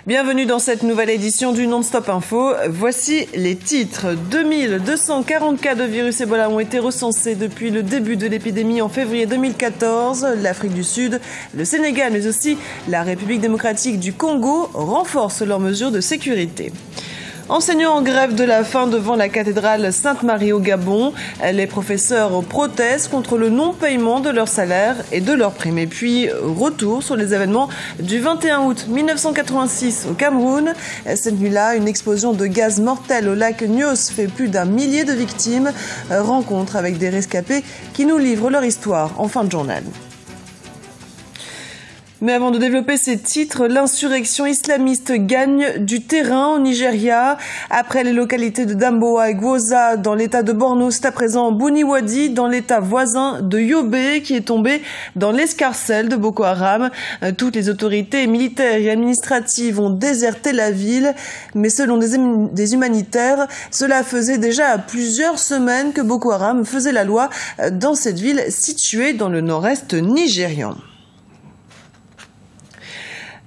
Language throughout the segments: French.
Bienvenue dans cette nouvelle édition du Non-Stop Info. Voici les titres. 2240 cas de virus Ebola ont été recensés depuis le début de l'épidémie en février 2014. L'Afrique du Sud, le Sénégal, mais aussi la République démocratique du Congo renforcent leurs mesures de sécurité. Enseignants en grève de la faim devant la cathédrale Sainte-Marie au Gabon, les professeurs protestent contre le non-paiement de leur salaire et de leurs primes. Et puis, retour sur les événements du 21 août 1986 au Cameroun. Cette nuit-là, une explosion de gaz mortel au lac Nyos fait plus d'1 millier de victimes. Rencontre avec des rescapés qui nous livrent leur histoire en fin de journal. Mais avant de développer ces titres, l'insurrection islamiste gagne du terrain au Nigeria. Après les localités de Damboa et Gwoza dans l'état de Borno, c'est à présent Buniwadi dans l'état voisin de Yobe qui est tombé dans l'escarcelle de Boko Haram. Toutes les autorités militaires et administratives ont déserté la ville, mais selon des humanitaires, cela faisait déjà plusieurs semaines que Boko Haram faisait la loi dans cette ville située dans le nord-est nigérian.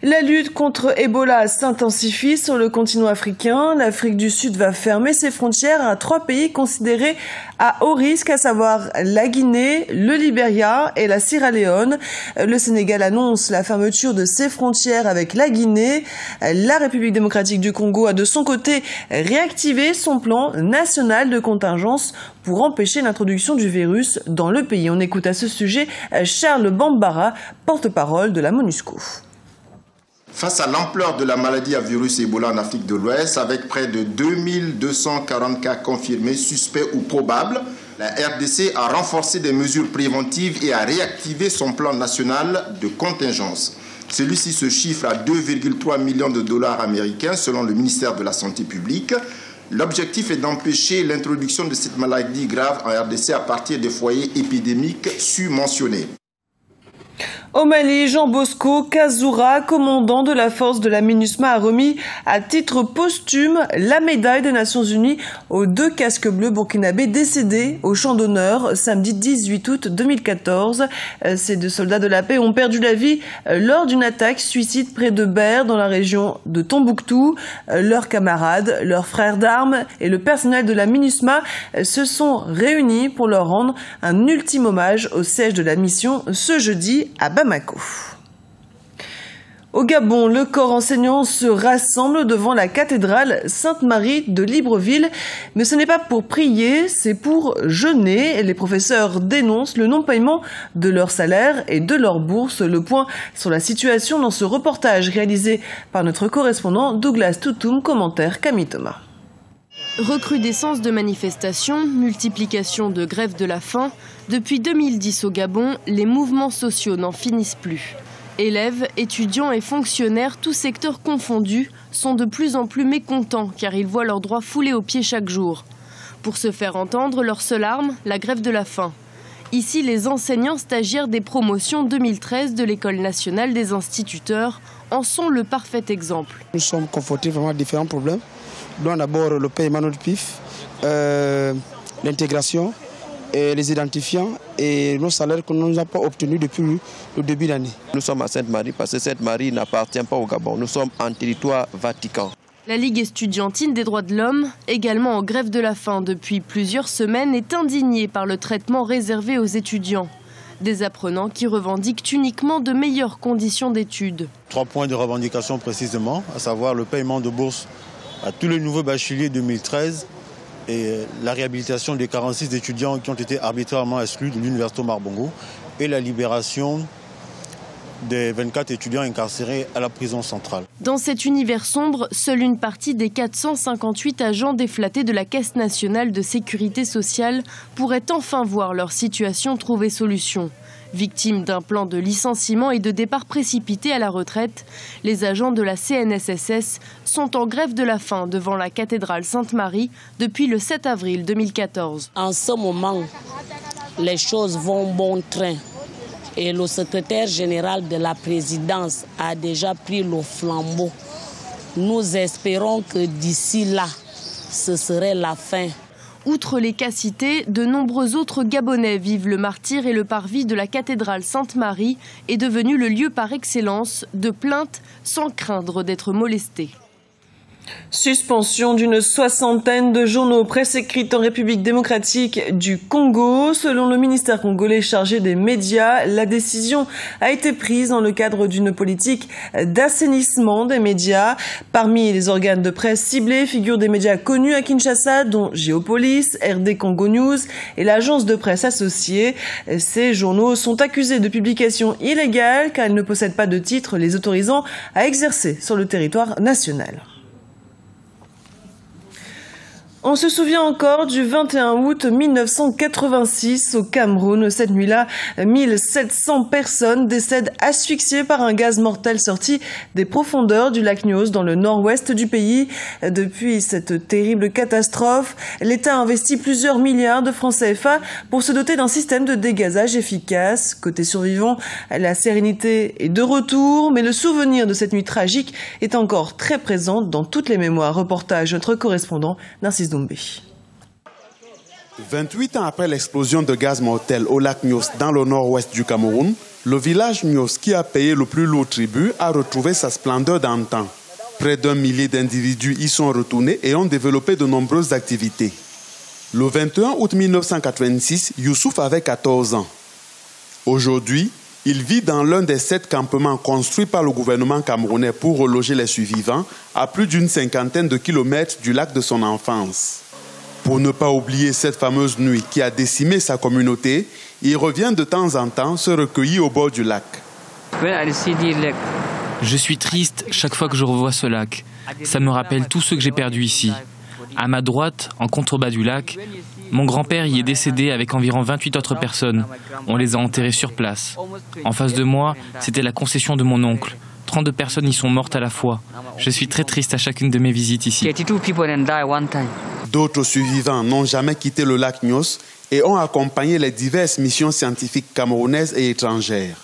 La lutte contre Ebola s'intensifie sur le continent africain. L'Afrique du Sud va fermer ses frontières à 3 pays considérés à haut risque, à savoir la Guinée, le Libéria et la Sierra Leone. Le Sénégal annonce la fermeture de ses frontières avec la Guinée. La République démocratique du Congo a de son côté réactivé son plan national de contingence pour empêcher l'introduction du virus dans le pays. On écoute à ce sujet Charles Bambara, porte-parole de la MONUSCO. Face à l'ampleur de la maladie à virus Ebola en Afrique de l'Ouest, avec près de 2240 cas confirmés, suspects ou probables, la RDC a renforcé des mesures préventives et a réactivé son plan national de contingence. Celui-ci se chiffre à 2,3 millions de dollars américains selon le ministère de la Santé publique. L'objectif est d'empêcher l'introduction de cette maladie grave en RDC à partir des foyers épidémiques su-mentionnés. Au Mali, Jean Bosco Kazoura, commandant de la force de la MINUSMA, a remis à titre posthume la médaille des Nations Unies aux 2 casques bleus burkinabés décédés au champ d'honneur samedi 18 août 2014. Ces 2 soldats de la paix ont perdu la vie lors d'une attaque suicide près de Ber dans la région de Tombouctou. Leurs camarades, leurs frères d'armes et le personnel de la MINUSMA se sont réunis pour leur rendre un ultime hommage au siège de la mission ce jeudi à Bamako. Au Gabon, le corps enseignant se rassemble devant la cathédrale Sainte-Marie de Libreville. Mais ce n'est pas pour prier, c'est pour jeûner. Les professeurs dénoncent le non-paiement de leur salaire et de leur bourse. Le point sur la situation dans ce reportage réalisé par notre correspondant Douglas Toutoum, commentaire Camille Thomas. Recrudescence de manifestations, multiplication de grèves de la faim. Depuis 2010 au Gabon, les mouvements sociaux n'en finissent plus. Élèves, étudiants et fonctionnaires, tous secteurs confondus, sont de plus en plus mécontents car ils voient leurs droits foulés aux pieds chaque jour. Pour se faire entendre, leur seule arme, la grève de la faim. Ici, les enseignants stagiaires des promotions 2013 de l'École nationale des instituteurs en sont le parfait exemple. Nous sommes confrontés vraiment à différents problèmes. Dont d'abord le paiement de PIF, l'intégration, les identifiants et nos salaires que nous n'avons pas obtenus depuis le début d'année. Nous sommes à Sainte-Marie parce que Sainte-Marie n'appartient pas au Gabon. Nous sommes en territoire vatican. La Ligue estudiantine des droits de l'homme, également en grève de la faim depuis plusieurs semaines, est indignée par le traitement réservé aux étudiants. Des apprenants qui revendiquent uniquement de meilleures conditions d'études. 3 points de revendication précisément, à savoir le paiement de bourse à tous les nouveaux bacheliers 2013 et la réhabilitation des 46 étudiants qui ont été arbitrairement exclus de l'Université Marbongo et la libération des 24 étudiants incarcérés à la prison centrale. Dans cet univers sombre, seule une partie des 458 agents déflatés de la Caisse nationale de sécurité sociale pourrait enfin voir leur situation trouver solution. Victimes d'un plan de licenciement et de départ précipité à la retraite, les agents de la CNSSS sont en grève de la faim devant la cathédrale Sainte-Marie depuis le 7 avril 2014. En ce moment, les choses vont bon train et le secrétaire général de la présidence a déjà pris le flambeau. Nous espérons que d'ici là, ce serait la fin. Outre les cas cités, de nombreux autres Gabonais vivent le martyre et le parvis de la cathédrale Sainte-Marie est devenu le lieu par excellence de plaintes sans craindre d'être molestés. Suspension d'une soixantaine de journaux presse écrite en République démocratique du Congo. Selon le ministère congolais chargé des médias, la décision a été prise dans le cadre d'une politique d'assainissement des médias. Parmi les organes de presse ciblés figurent des médias connus à Kinshasa, dont Géopolis, RD Congo News et l'agence de presse associée. Ces journaux sont accusés de publication illégale car ils ne possèdent pas de titre les autorisant à exercer sur le territoire national. On se souvient encore du 21 août 1986 au Cameroun. Cette nuit-là, 1700 personnes décèdent asphyxiées par un gaz mortel sorti des profondeurs du lac Nyos dans le nord-ouest du pays. Depuis cette terrible catastrophe, l'État a investi plusieurs milliards de francs CFA pour se doter d'un système de dégazage efficace. Côté survivants, la sérénité est de retour, mais le souvenir de cette nuit tragique est encore très présent dans toutes les mémoires. Reportage notre correspondant Narcisse Doumbé. 28 ans après l'explosion de gaz mortel au lac Nyos dans le nord-ouest du Cameroun, le village Nyos, qui a payé le plus lourd tribut, a retrouvé sa splendeur d'antan. Près d'1 millier d'individus y sont retournés et ont développé de nombreuses activités. Le 21 août 1986, Youssouf avait 14 ans. Aujourd'hui, il vit dans l'un des 7 campements construits par le gouvernement camerounais pour reloger les survivants à plus d'une cinquantaine de kilomètres du lac de son enfance. Pour ne pas oublier cette fameuse nuit qui a décimé sa communauté, il revient de temps en temps se recueillir au bord du lac. Je suis triste chaque fois que je revois ce lac. Ça me rappelle tout ce que j'ai perdu ici. À ma droite, en contrebas du lac, mon grand-père y est décédé avec environ 28 autres personnes. On les a enterrés sur place. En face de moi, c'était la concession de mon oncle. 32 personnes y sont mortes à la fois. Je suis très triste à chacune de mes visites ici. D'autres survivants n'ont jamais quitté le lac Nyos et ont accompagné les diverses missions scientifiques camerounaises et étrangères.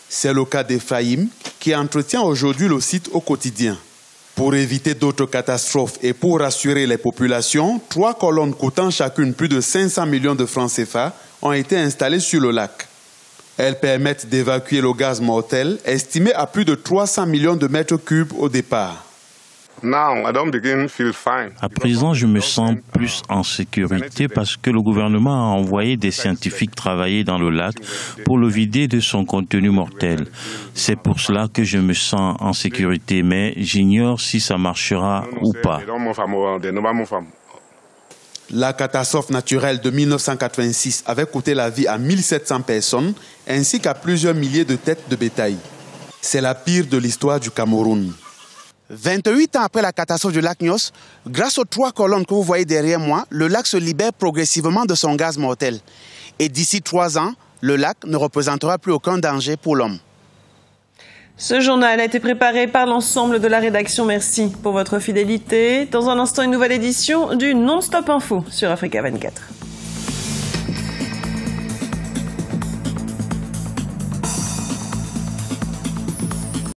C'est le cas d'Ephraïm, qui entretient aujourd'hui le site au quotidien. Pour éviter d'autres catastrophes et pour rassurer les populations, 3 colonnes coûtant chacune plus de 500 millions de francs CFA ont été installées sur le lac. Elles permettent d'évacuer le gaz mortel, estimé à plus de 300 millions de mètres cubes au départ. À présent, je me sens plus en sécurité parce que le gouvernement a envoyé des scientifiques travailler dans le lac pour le vider de son contenu mortel. C'est pour cela que je me sens en sécurité, mais j'ignore si ça marchera ou pas. La catastrophe naturelle de 1986 avait coûté la vie à 1700 personnes ainsi qu'à plusieurs milliers de têtes de bétail. C'est la pire de l'histoire du Cameroun. 28 ans après la catastrophe du lac Nyos, grâce aux 3 colonnes que vous voyez derrière moi, le lac se libère progressivement de son gaz mortel. Et d'ici 3 ans, le lac ne représentera plus aucun danger pour l'homme. Ce journal a été préparé par l'ensemble de la rédaction. Merci pour votre fidélité. Dans un instant, une nouvelle édition du Non-Stop Info sur Africa 24.